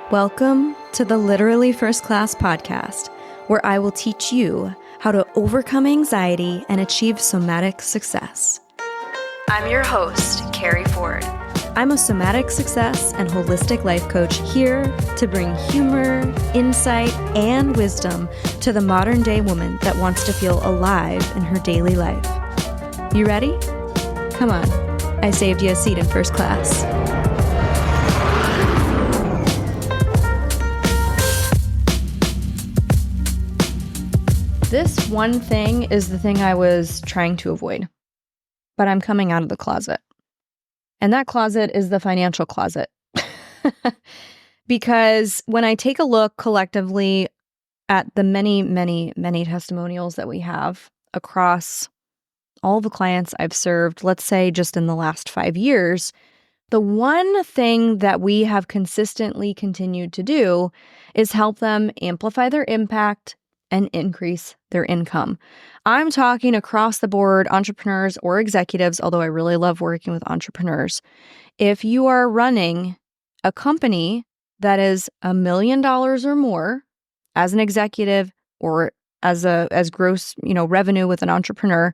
Welcome to the Literally First Class podcast, where I will teach you how to overcome anxiety and achieve somatic success. I'm your host, Keri Ford. I'm a somatic success and holistic life coach here to bring humor, insight, and wisdom to the modern day woman that wants to feel alive in her daily life. You ready? Come on, I saved you a seat in first class. This one thing is the thing I was trying to avoid, but I'm coming out of the closet. And that closet is the financial closet. Because when I take a look collectively at the many testimonials that we have across all the clients I've served, let's say just in the last 5 years, the one thing that we have consistently continued to do is help them amplify their impact and increase their income. I'm talking across the board, entrepreneurs or executives, although I really love working with entrepreneurs. If you are running a company that is $1 million or more as an executive or as gross, revenue with an entrepreneur,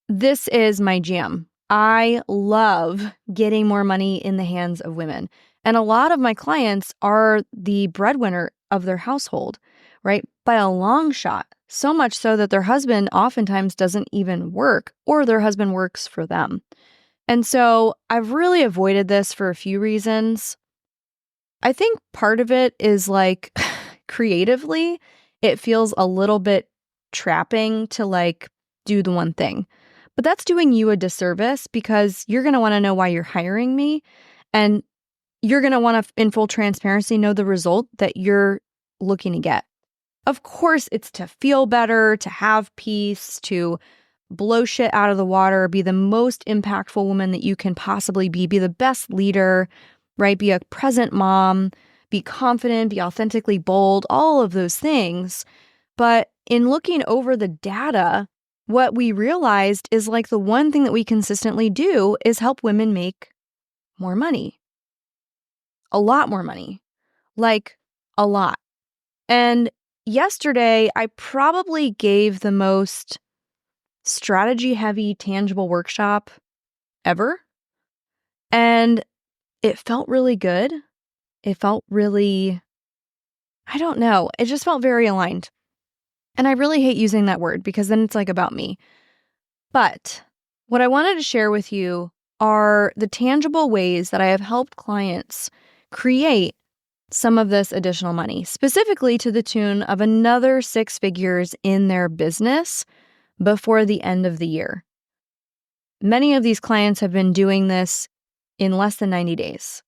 this is my jam. I love getting more money in the hands of women. And a lot of my clients are the breadwinner of their household, right? By a long shot. So much so that their husband oftentimes doesn't even work, or their husband works for them. And so I've really avoided this for a few reasons. I think part of it is like creatively, it feels a little bit trapping to do the one thing. But that's doing you a disservice because you're going to want to know why you're hiring me. And you're going to want to, in full transparency, know the result that you're looking to get. Of course, it's to feel better, to have peace, to blow shit out of the water, be the most impactful woman that you can possibly be the best leader, right? Be a present mom, be confident, be authentically bold, all of those things. But in looking over the data, what we realized is the one thing that we consistently do is help women make more money. A lot more money. A lot. And yesterday, I probably gave the most strategy-heavy, tangible workshop ever. And it felt really good. It felt really, I don't know, it just felt very aligned. And I really hate using that word because then it's about me. But what I wanted to share with you are the tangible ways that I have helped clients create some of this additional money, specifically to the tune of another 6 figures in their business before the end of the year. Many of these clients have been doing this in less than 90 days.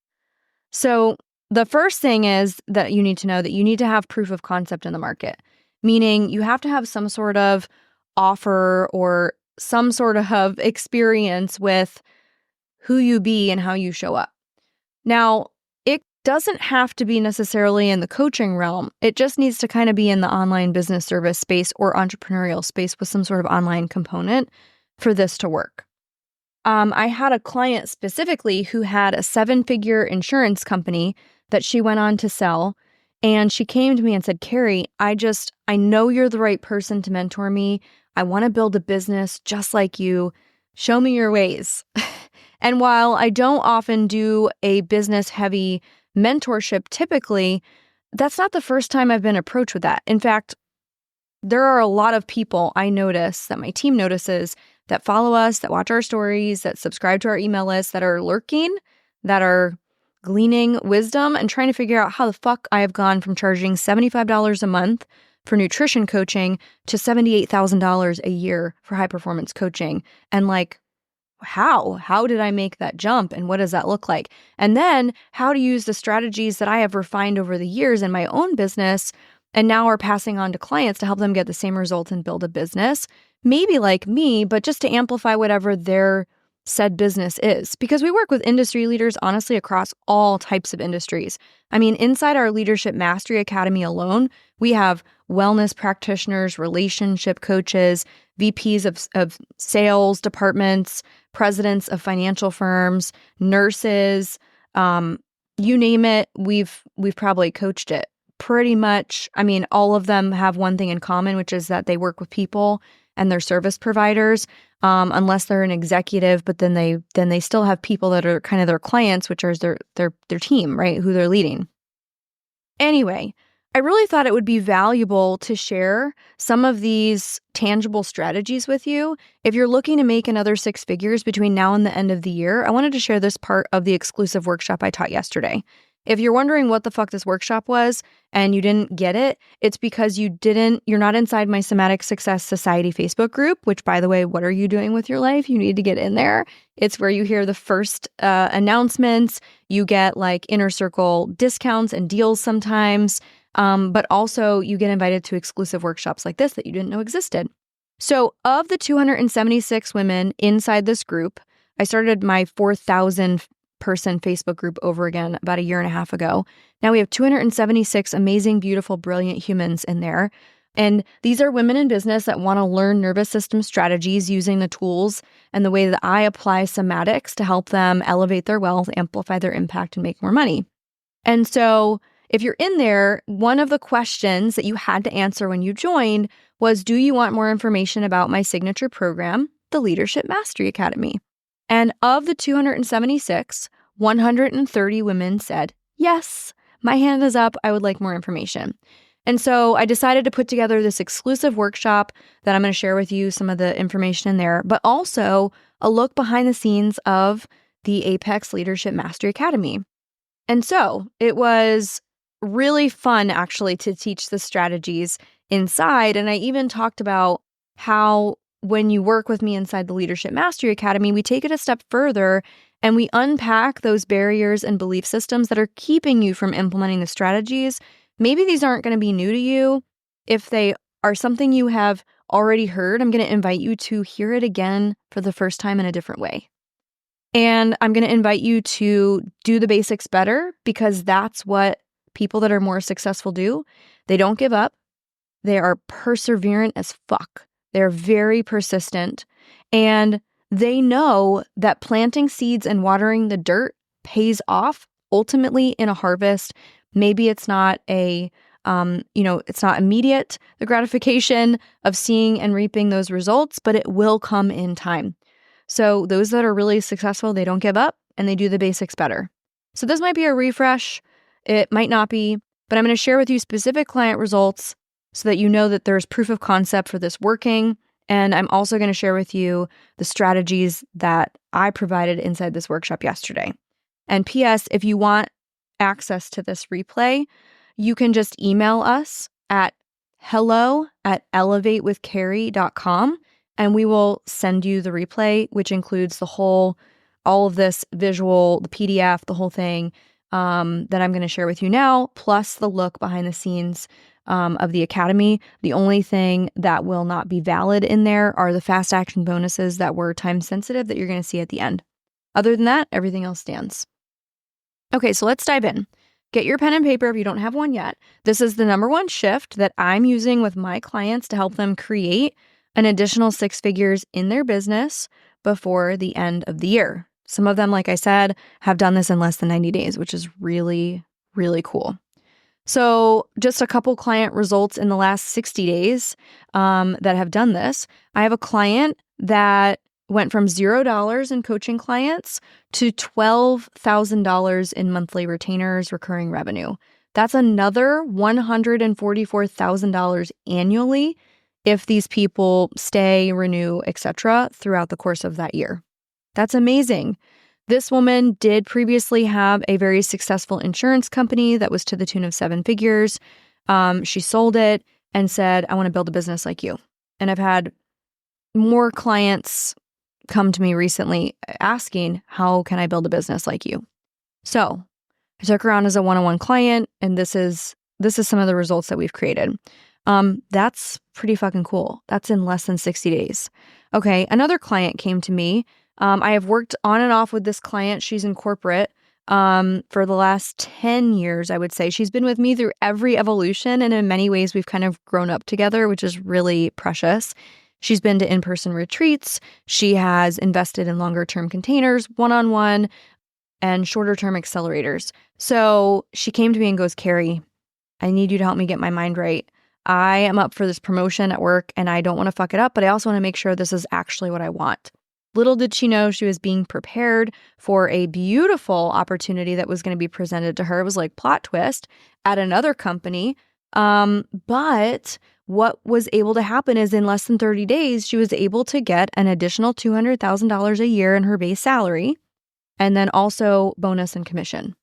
So the first thing is that you need to know that you need to have proof of concept in the market, meaning you have to have some sort of offer or some sort of experience with who you be and how you show up. Now, it doesn't have to be necessarily in the coaching realm. It just needs to kind of be in the online business service space or entrepreneurial space with some sort of online component for this to work. I had a client specifically who had a 7-figure insurance company that she went on to sell. And she came to me and said, Keri, I know you're the right person to mentor me. I want to build a business just like you. Show me your ways. And while I don't often do a business-heavy mentorship typically, that's not the first time I've been approached with that. In fact, there are a lot of people I notice that my team notices that follow us, that watch our stories, that subscribe to our email list, that are lurking, that are gleaning wisdom and trying to figure out how the fuck I have gone from charging $75 a month for nutrition coaching to $78,000 a year for high performance coaching. And how did I make that jump and what does that look like? And then how to use the strategies that I have refined over the years in my own business and now are passing on to clients to help them get the same results and build a business, maybe like me, but just to amplify whatever their said business is. Because we work with industry leaders, honestly, across all types of industries. I mean, inside our Leadership Mastery Academy alone, we have wellness practitioners, relationship coaches, VPs of sales departments, presidents of financial firms, nurses, You name it, we've probably coached it. Pretty much, I mean, all of them have one thing in common, which is that they work with people and their service providers, unless they're an executive, but then they still have people that are kind of their clients, which are their team, right? Who they're leading. Anyway, I really thought it would be valuable to share some of these tangible strategies with you. If you're looking to make another 6 figures between now and the end of the year, I wanted to share this part of the exclusive workshop I taught yesterday. If you're wondering what the fuck this workshop was and you didn't get it, it's because you're not inside my Somatic Success Society Facebook group, which, by the way, what are you doing with your life? You need to get in there. It's where you hear the first announcements. You get like inner circle discounts and deals sometimes, but also you get invited to exclusive workshops like this that you didn't know existed. So of the 276 women inside this group, I started my 4,000 person Facebook group over again about a year and a half ago. Now we have 276 amazing, beautiful, brilliant humans in there. And these are women in business that want to learn nervous system strategies using the tools and the way that I apply somatics to help them elevate their wealth, amplify their impact, and make more money. And so if you're in there, one of the questions that you had to answer when you joined was, do you want more information about my signature program, the Leadership Mastery Academy? And of the 276, 130 women said, yes, my hand is up. I would like more information. And so I decided to put together this exclusive workshop that I'm going to share with you some of the information in there, but also a look behind the scenes of the Apex Leadership Mastery Academy. And so it was really fun, actually, to teach the strategies inside. And I even talked about how when you work with me inside the Leadership Mastery Academy, we take it a step further and we unpack those barriers and belief systems that are keeping you from implementing the strategies. Maybe these aren't going to be new to you. If they are something you have already heard, I'm going to invite you to hear it again for the first time in a different way. And I'm going to invite you to do the basics better, because that's what people that are more successful do. They don't give up. They are perseverant as fuck. They're very persistent, and they know that planting seeds and watering the dirt pays off ultimately in a harvest. Maybe it's not it's not immediate, the gratification of seeing and reaping those results, but it will come in time. So those that are really successful, they don't give up and they do the basics better. So this might be a refresh. It might not be, but I'm going to share with you specific client results so that you know that there's proof of concept for this working. And I'm also going to share with you the strategies that I provided inside this workshop yesterday. And P.S., if you want access to this replay, you can just email us at hello@elevatewithkeri.com, and we will send you the replay, which includes all of this visual, the PDF, the whole thing that I'm going to share with you now, plus the look behind the scenes of the Academy. The only thing that will not be valid in there are the fast action bonuses that were time sensitive that you're going to see at the end. Other than that, everything else stands. Okay, so let's dive in. Get your pen and paper if you don't have one yet. This is the number one shift that I'm using with my clients to help them create an additional 6 figures in their business before the end of the year. Some of them, like I said, have done this in less than 90 days, which is really, really cool. So just a couple client results in the last 60 days that have done this. I have a client that went from $0 in coaching clients to $12,000 in monthly retainers, recurring revenue. That's another $144,000 annually if these people stay, renew, etc. throughout the course of that year. That's amazing. This woman did previously have a very successful insurance company that was to the tune of 7 figures. She sold it and said, I want to build a business like you. And I've had more clients come to me recently asking, how can I build a business like you? So I took her on as a one-on-one client, and this is some of the results that we've created. That's pretty fucking cool. That's in less than 60 days. Okay, another client came to me. I have worked on and off with this client. She's in corporate for the last 10 years, I would say. She's been with me through every evolution, and in many ways, we've kind of grown up together, which is really precious. She's been to in-person retreats. She has invested in longer-term containers, one-on-one, and shorter term accelerators. So she came to me and goes, Keri, I need you to help me get my mind right. I am up for this promotion at work and I don't want to fuck it up, but I also want to make sure this is actually what I want. Little did she know she was being prepared for a beautiful opportunity that was going to be presented to her. It was like plot twist at another company. But what was able to happen is in less than 30 days, she was able to get an additional $200,000 a year in her base salary, and then also bonus and commission.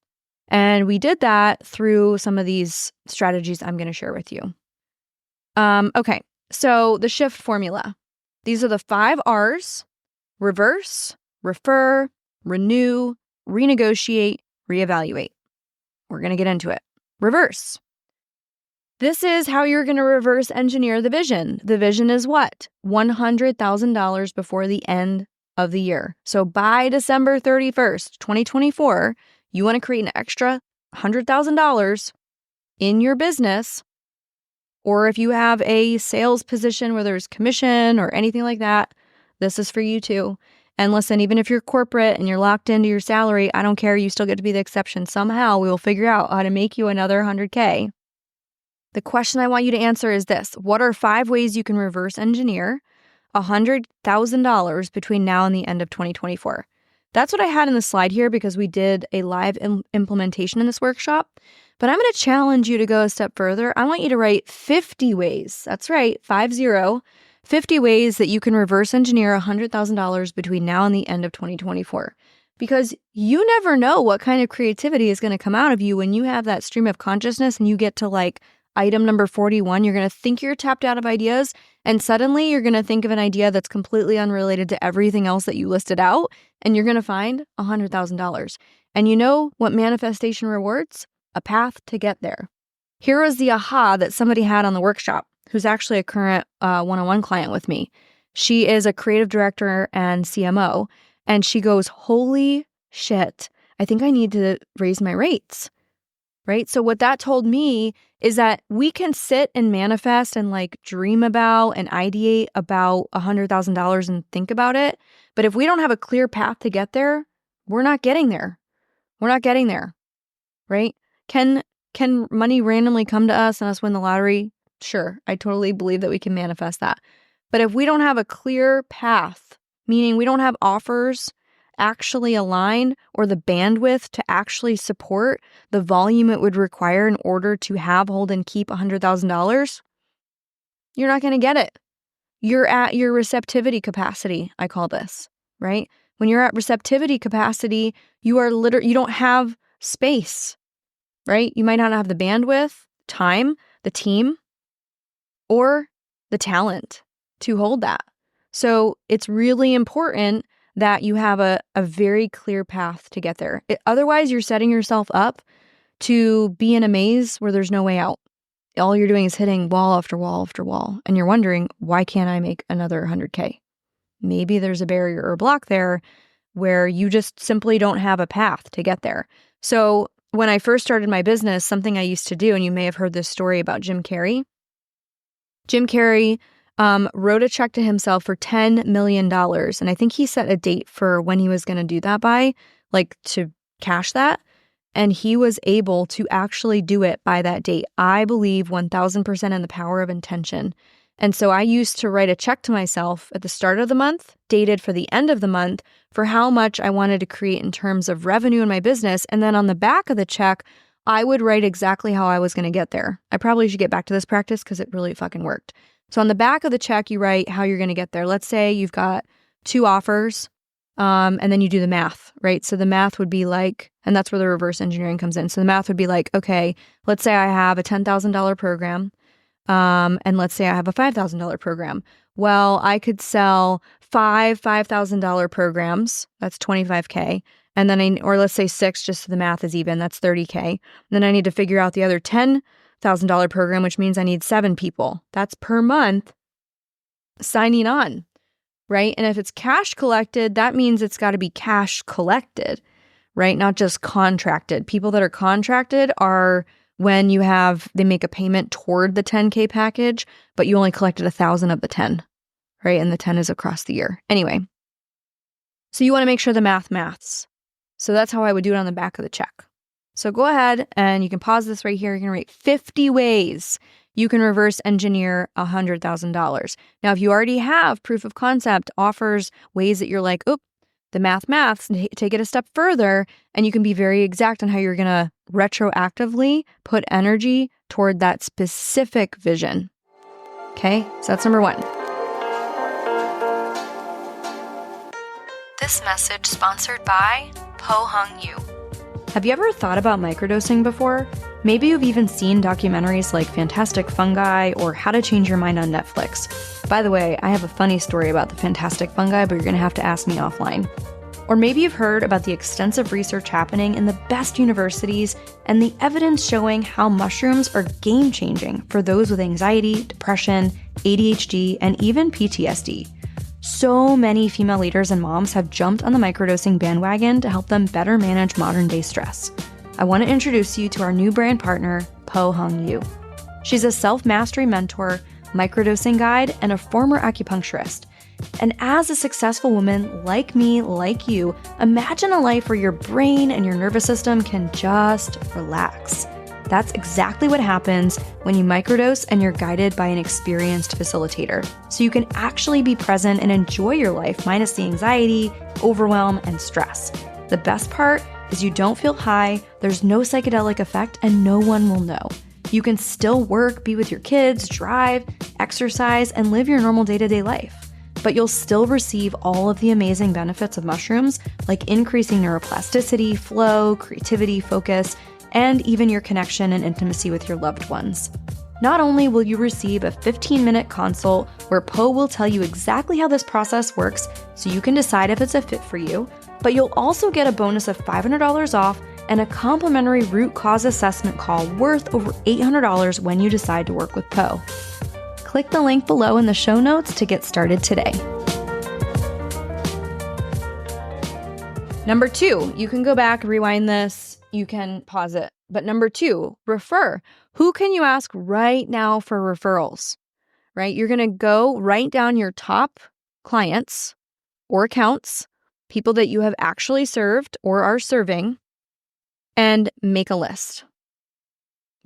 And we did that through some of these strategies I'm going to share with you. Okay, so the shift formula. These are the 5 R's: reverse, refer, renew, renegotiate, reevaluate. We're going to get into it. Reverse. This is how you're going to reverse engineer the vision. The vision is what? $100,000 before the end of the year. So by December 31st, 2024, you want to create an extra $100,000 in your business. Or if you have a sales position where there's commission or anything like that, this is for you too. And listen, even if you're corporate and you're locked into your salary, I don't care. You still get to be the exception. Somehow we will figure out how to make you another 100K. The question I want you to answer is this: what are 5 ways you can reverse engineer $100,000 between now and the end of 2024? That's what I had in the slide here because we did a live implementation in this workshop. But I'm going to challenge you to go a step further. I want you to write 50 ways. That's right, 50 ways that you can reverse engineer $100,000 between now and the end of 2024. Because you never know what kind of creativity is going to come out of you when you have that stream of consciousness and you get to like item number 41. You're going to think you're tapped out of ideas, and suddenly you're going to think of an idea that's completely unrelated to everything else that you listed out, and you're going to find $100,000. And you know what manifestation rewards? A path to get there. Here was the aha that somebody had on the workshop, who's actually a current one-on-one client with me. She is a creative director and CMO, and she goes, holy shit, I think I need to raise my rates. Right? So what that told me is that we can sit and manifest and like dream about and ideate about $100,000 and think about it. But if we don't have a clear path to get there, we're not getting there. We're not getting there. Right? Can money randomly come to us and us win the lottery? Sure. I totally believe that we can manifest that. But if we don't have a clear path, meaning we don't have offers actually align or the bandwidth to actually support the volume it would require in order to have, hold, and keep $100,000, you're not going to get it. You're at your receptivity capacity, I call this, right? When you're at receptivity capacity, you don't have space, right? You might not have the bandwidth, time, the team, or the talent to hold that. So it's really important that you have a very clear path to get there. Otherwise, you're setting yourself up to be in a maze where there's no way out. All you're doing is hitting wall after wall after wall. And you're wondering, why can't I make another 100K? Maybe there's a barrier or a block there where you just simply don't have a path to get there. So when I first started my business, something I used to do, and you may have heard this story about Jim Keri. Jim Keri wrote a check to himself for $10 million. And I think he set a date for when he was going to do that by, like to cash that. And he was able to actually do it by that date. I believe 1000% in the power of intention. And so I used to write a check to myself at the start of the month, dated for the end of the month, for how much I wanted to create in terms of revenue in my business. And then on the back of the check, I would write exactly how I was going to get there. I probably should get back to this practice because it really fucking worked. So on the back of the check, you write how you're going to get there. Let's say you've got 2 offers, and then you do the math, right? So the math would be like, and that's where the reverse engineering comes in. So the math would be like, okay, let's say I have a $10,000 program, and let's say I have a $5,000 program. Well, I could sell 5 $5,000 programs. That's $25K. And then or let's say 6, just so the math is even, that's $30K. And then I need to figure out the other $10,000 program, which means I need 7 people. That's per month signing on, right? And if it's cash collected, that means it's got to be cash collected, right? Not just contracted. People that are contracted are when they make a payment toward the 10K package, but you only collected 1,000 of the 10, right? And the 10 is across the year. Anyway, so you want to make sure the maths. So that's how I would do it on the back of the check. So go ahead and you can pause this right here. You're going to write 50 ways you can reverse engineer $100,000. Now, if you already have proof of concept, offers, ways that you're like, oh, the maths, take it a step further, and you can be very exact on how you're going to retroactively put energy toward that specific vision. Okay, so that's number 1. This message sponsored by Po Hung Yu. Have you ever thought about microdosing before? Maybe you've even seen documentaries like Fantastic Fungi or How to Change Your Mind on Netflix. By the way, I have a funny story about the Fantastic Fungi, but you're going to have to ask me offline. Or maybe you've heard about the extensive research happening in the best universities and the evidence showing how mushrooms are game-changing for those with anxiety, depression, ADHD, and even PTSD. So many female leaders and moms have jumped on the microdosing bandwagon to help them better manage modern-day stress. I want to introduce you to our new brand partner, Po Hung Yu. She's a self-mastery mentor, microdosing guide, and a former acupuncturist. And as a successful woman like me, like you, imagine a life where your brain and your nervous system can just relax. That's exactly what happens when you microdose and you're guided by an experienced facilitator. So you can actually be present and enjoy your life minus the anxiety, overwhelm, and stress. The best part is you don't feel high, there's no psychedelic effect, and no one will know. You can still work, be with your kids, drive, exercise, and live your normal day-to-day life. But you'll still receive all of the amazing benefits of mushrooms, like increasing neuroplasticity, flow, creativity, focus, and even your connection and intimacy with your loved ones. Not only will you receive a 15-minute consult where Po will tell you exactly how this process works so you can decide if it's a fit for you, but you'll also get a bonus of $500 off and a complimentary root cause assessment call worth over $800 when you decide to work with Po. Click the link below in the show notes to get started today. Number 2, you can go back, rewind this, you can pause it. But number 2, refer. Who can you ask right now for referrals, right? You're going to go write down your top clients or accounts, people that you have actually served or are serving, and make a list.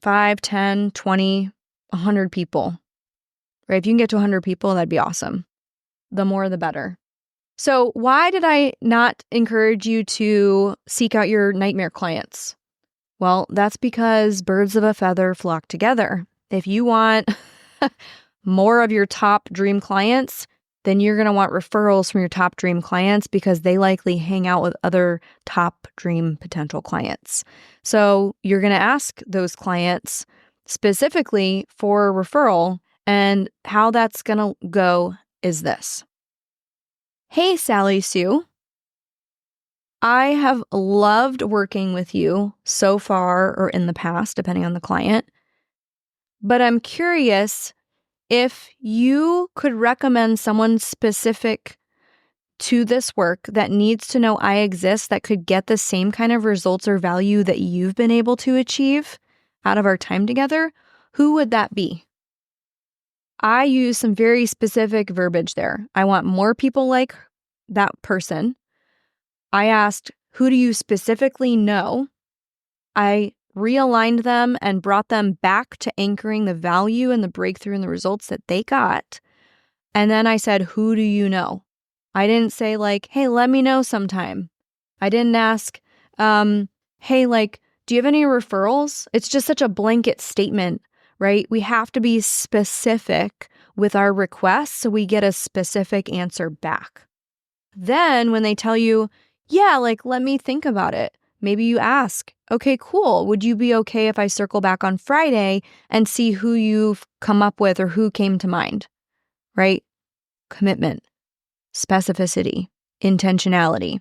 5, 10, 20, 100 people, right? If you can get to 100 people, that'd be awesome. The more, the better. So why did I not encourage you to seek out your nightmare clients? Well, that's because birds of a feather flock together. If you want more of your top dream clients, then you're going to want referrals from your top dream clients because they likely hang out with other top dream potential clients. So you're going to ask those clients specifically for a referral, and how that's going to go is this. Hey, Sally Sue. I have loved working with you so far or in the past, depending on the client. But I'm curious if you could recommend someone specific to this work that needs to know I exist that could get the same kind of results or value that you've been able to achieve out of our time together, who would that be? I use some very specific verbiage there. I want more people like that person. I asked, who do you specifically know? I realigned them and brought them back to anchoring the value and the breakthrough and the results that they got. And then I said, who do you know? I didn't say like, hey, let me know sometime. I didn't ask, hey, like, do you have any referrals? It's just such a blanket statement, right? We have to be specific with our requests so we get a specific answer back. Then when they tell you, yeah, like, let me think about it. Maybe you ask, okay, cool. Would you be okay if I circle back on Friday and see who you've come up with or who came to mind, right? Commitment, specificity, intentionality.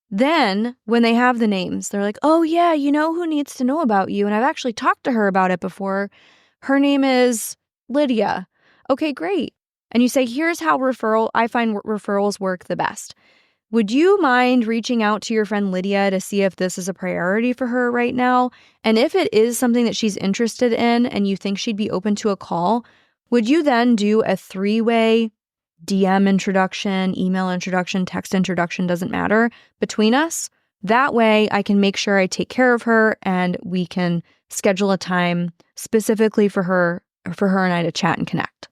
Then when they have the names, they're like, oh yeah, you know who needs to know about you? And I've actually talked to her about it before. Her name is Lydia. Okay, great. And you say, here's how I find referrals work the best. Would you mind reaching out to your friend Lydia to see if this is a priority for her right now? And if it is something that she's interested in and you think she'd be open to a call, would you then do a 3-way DM introduction, email introduction, text introduction, doesn't matter, between us? That way I can make sure I take care of her and we can schedule a time specifically for her and I to chat and connect.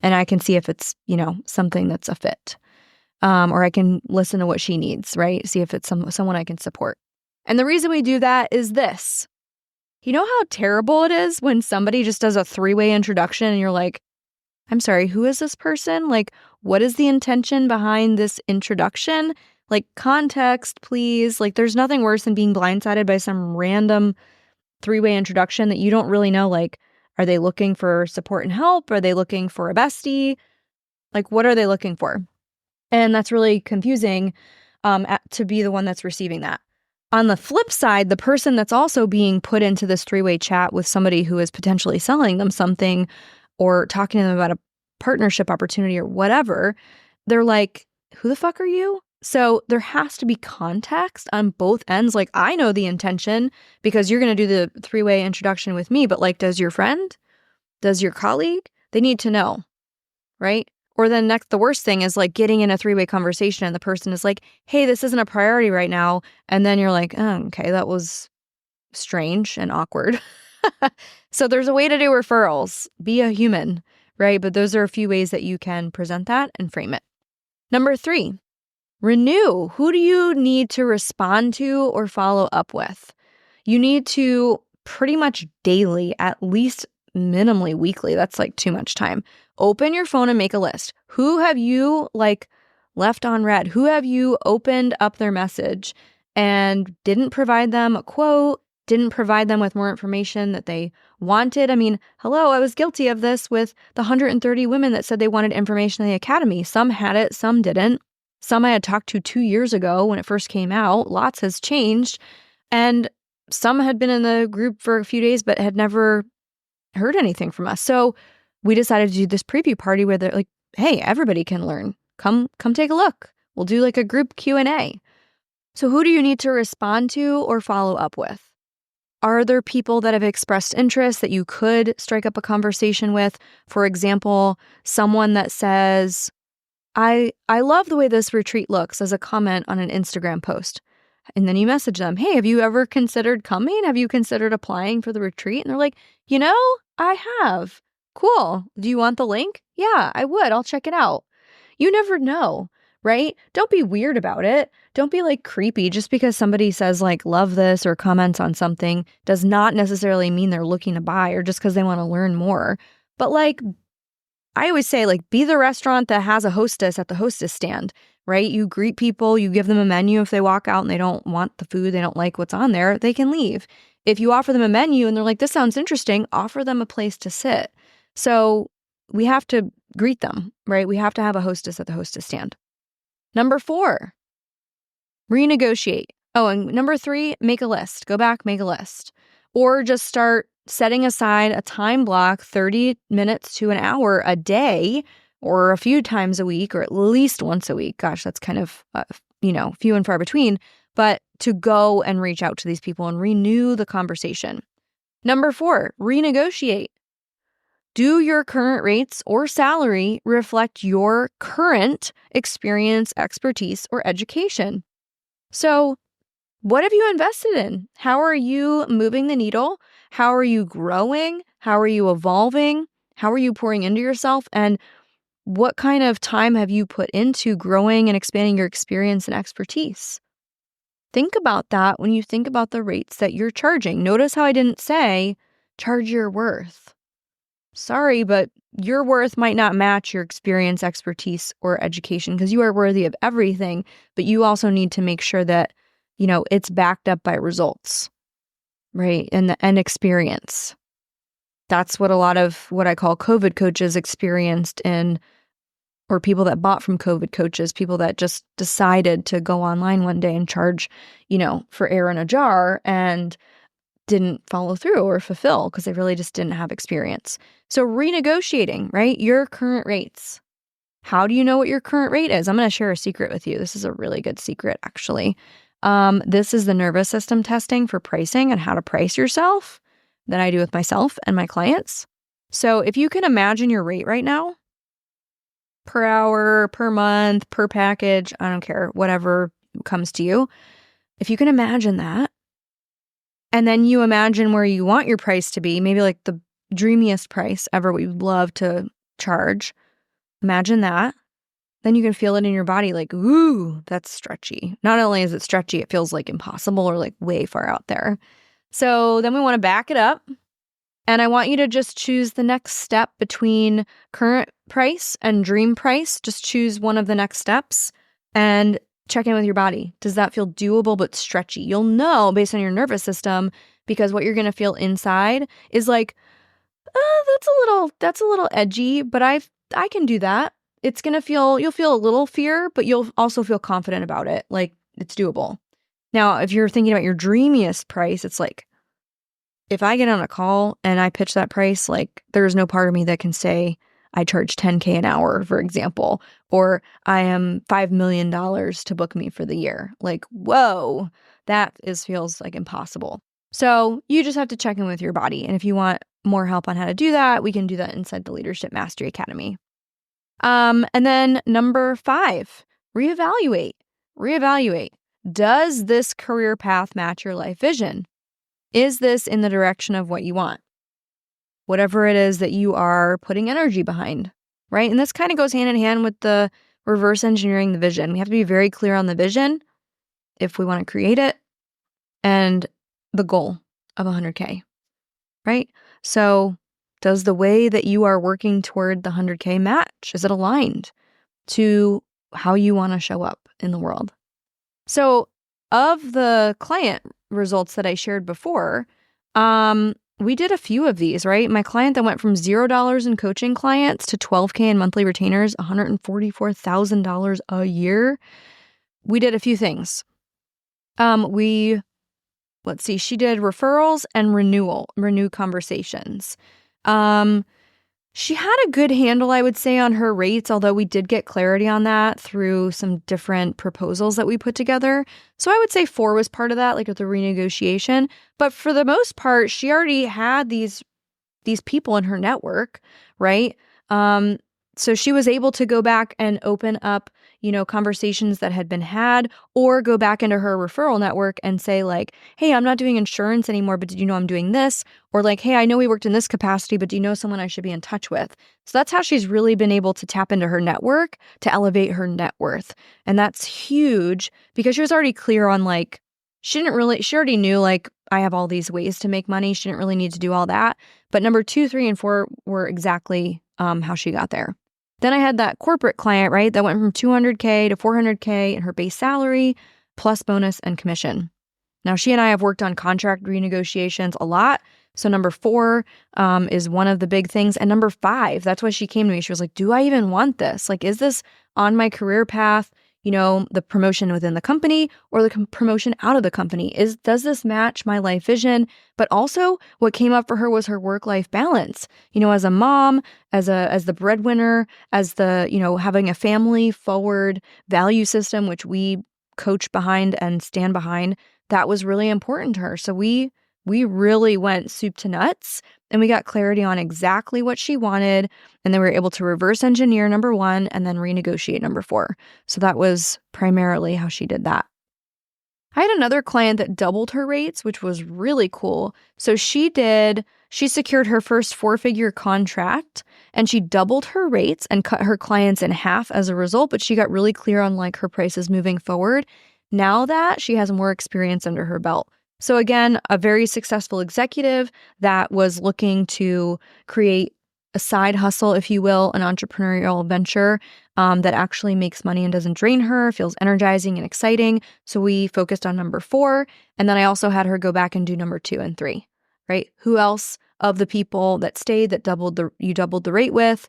And I can see if it's, something that's a fit. Or I can listen to what she needs, right? See if it's someone I can support. And the reason we do that is this. You know how terrible it is when somebody just does a 3-way introduction and you're like, I'm sorry, who is this person? Like, what is the intention behind this introduction? Like, context, please. Like, there's nothing worse than being blindsided by some random 3-way introduction that you don't really know. Like, are they looking for support and help? Are they looking for a bestie? Like, what are they looking for? And that's really confusing to be the one that's receiving that. On the flip side, the person that's also being put into this 3-way chat with somebody who is potentially selling them something or talking to them about a partnership opportunity or whatever, they're like, who the fuck are you? So there has to be context on both ends. Like, I know the intention because you're going to do the 3-way introduction with me, but like, does your friend? Does your colleague? They need to know, right? Or then the worst thing is like getting in a 3-way conversation and the person is like, hey, this isn't a priority right now. And then you're like, oh, okay, that was strange and awkward. So there's a way to do referrals. Be a human, right? But those are a few ways that you can present that and frame it. Number 3, renew. Who do you need to respond to or follow up with? You need to pretty much daily, at least minimally weekly. That's like too much time. Open your phone and make a list. Who have you left on read? Who have you opened up their message and didn't provide them a quote, didn't provide them with more information that they wanted? I mean, hello, I was guilty of this with the 130 women that said they wanted information in the academy. Some had it, some didn't. Some I had talked to 2 years ago when it first came out. Lots has changed. And some had been in the group for a few days but had never heard anything from us. So we decided to do this preview party where they're like, hey, everybody can learn. Come take a look. We'll do like a group Q&A. So who do you need to respond to or follow up with? Are there people that have expressed interest that you could strike up a conversation with? For example, someone that says, I love the way this retreat looks, as a comment on an Instagram post. And then you message them, hey, have you ever considered coming? Have you considered applying for the retreat? And they're like, I have. Cool. Do you want the link? Yeah, I would. I'll check it out. You never know, right? Don't be weird about it. Don't be like creepy. Just because somebody says like, love this or comments on something does not necessarily mean they're looking to buy or just because they want to learn more. But like, I always say, like, be the restaurant that has a hostess at the hostess stand, right? You greet people, you give them a menu. If they walk out and they don't want the food, they don't like what's on there, they can leave. If you offer them a menu and they're like, this sounds interesting, offer them a place to sit. So we have to greet them, right? We have to have a hostess at the hostess stand. Number 4, renegotiate. Oh, and number 3, make a list. Go back, make a list. Or just start setting aside a time block, 30 minutes to an hour a day, or a few times a week, or at least once a week. Gosh, that's kind of, few and far between, but to go and reach out to these people and renew the conversation. Number 4, renegotiate. Do your current rates or salary reflect your current experience, expertise, or education? So, what have you invested in? How are you moving the needle? How are you growing? How are you evolving? How are you pouring into yourself? And what kind of time have you put into growing and expanding your experience and expertise? Think about that when you think about the rates that you're charging. Notice how I didn't say charge your worth. Sorry, but your worth might not match your experience, expertise, or education because you are worthy of everything, but you also need to make sure that it's backed up by results, right? And experience. That's what a lot of what I call COVID coaches experienced or people that bought from COVID coaches, people that just decided to go online one day and charge, for air in a jar and didn't follow through or fulfill because they really just didn't have experience. So renegotiating, right? Your current rates. How do you know what your current rate is? I'm going to share a secret with you. This is a really good secret, actually. This is the nervous system testing for pricing and how to price yourself that I do with myself and my clients. So if you can imagine your rate right now, per hour, per month, per package, I don't care, whatever comes to you. If you can imagine that, and then you imagine where you want your price to be, maybe like the dreamiest price ever, what you'd love to charge, imagine that. Then you can feel it in your body like, ooh, that's stretchy. Not only is it stretchy, it feels like impossible or like way far out there. So then we want to back it up. And I want you to just choose the next step between current price and dream price. Just choose one of the next steps and check in with your body. Does that feel doable but stretchy? You'll know based on your nervous system, because what you're going to feel inside is like, that's a little edgy, but I can do that. It's going to you'll feel a little fear, but you'll also feel confident about it. Like it's doable. Now, if you're thinking about your dreamiest price, it's like, if I get on a call and I pitch that price, like there's no part of me that can say I charge $10K an hour, for example, or I am $5 million to book me for the year. Like, whoa, feels like impossible. So you just have to check in with your body. And if you want more help on how to do that, we can do that inside the Leadership Mastery Academy. And then number 5, reevaluate. Reevaluate. Does this career path match your life vision? Is this in the direction of what you want? Whatever it is that you are putting energy behind, right? And this kind of goes hand in hand with the reverse engineering the vision. We have to be very clear on the vision if we want to create it and the goal of 100K, right? So does the way that you are working toward the 100K match? Is it aligned to how you want to show up in the world? So of the client results that I shared before, we did a few of these, right? My client that went from $0 in coaching clients to $12K in monthly retainers, $144,000 a year. We did a few things. She did referrals and renew conversations. She had a good handle, I would say, on her rates, although we did get clarity on that through some different proposals that we put together. So I would say 4 was part of that, like with the renegotiation. But for the most part, she already had these people in her network, right? So she was able to go back and open up, conversations that had been had, or go back into her referral network and say like, hey, I'm not doing insurance anymore, but did you know I'm doing this? Or like, hey, I know we worked in this capacity, but do you know someone I should be in touch with? So that's how she's really been able to tap into her network to elevate her net worth. And that's huge because she was already clear on like, she already knew like, I have all these ways to make money. She didn't really need to do all that. But number 2, 3, and 4 were exactly how she got there. Then I had that corporate client, right, that went from $200K to $400K in her base salary, plus bonus and commission. Now, she and I have worked on contract renegotiations a lot. So number 4 is one of the big things. And number 5, that's why she came to me. She was like, do I even want this? Like, is this on my career path? The promotion within the company or the promotion out of the company? Does this match my life vision? But also what came up for her was her work-life balance. As a mom, as the breadwinner, as the, having a family forward value system, which we coach behind and stand behind, that was really important to her. So we really went soup to nuts and we got clarity on exactly what she wanted. And then we were able to reverse engineer number 1 and then renegotiate number 4. So that was primarily how she did that. I had another client that doubled her rates, which was really cool. So she secured her first 4-figure contract and she doubled her rates and cut her clients in half as a result, but she got really clear on like her prices moving forward now that she has more experience under her belt. So again, a very successful executive that was looking to create a side hustle, if you will, an entrepreneurial venture that actually makes money and doesn't drain her, feels energizing and exciting. So we focused on number 4. And then I also had her go back and do number 2 and 3, right? Who else of the people that stayed that you doubled the rate with?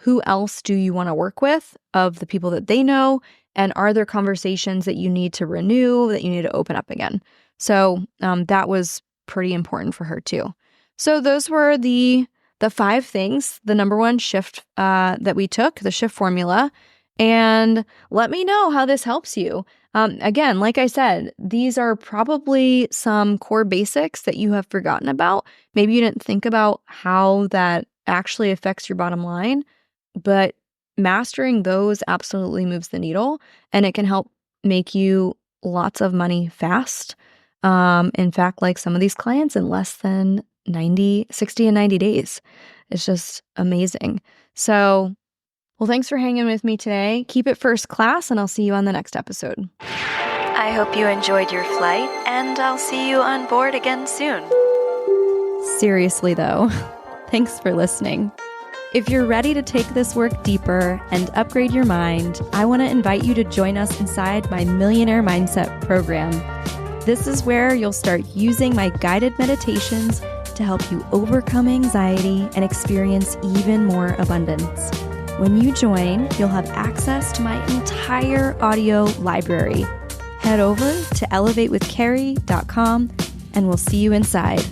Who else do you want to work with of the people that they know? And are there conversations that you need to renew, that you need to open up again? So that was pretty important for her too. So those were the 5 things, the number 1 shift that we took, the shift formula. And let me know how this helps you. Again, like I said, these are probably some core basics that you have forgotten about. Maybe you didn't think about how that actually affects your bottom line, but mastering those absolutely moves the needle and it can help make you lots of money fast. In fact, like some of these clients in less than 60 and 90 days. It's just amazing. So, well, thanks for hanging with me today. Keep it first class, and I'll see you on the next episode. I hope you enjoyed your flight, and I'll see you on board again soon. Seriously, though, thanks for listening. If you're ready to take this work deeper and upgrade your mind, I want to invite you to join us inside my Millionaire Mindset program. This is where you'll start using my guided meditations to help you overcome anxiety and experience even more abundance. When you join, you'll have access to my entire audio library. Head over to elevatewithkeri.com and we'll see you inside.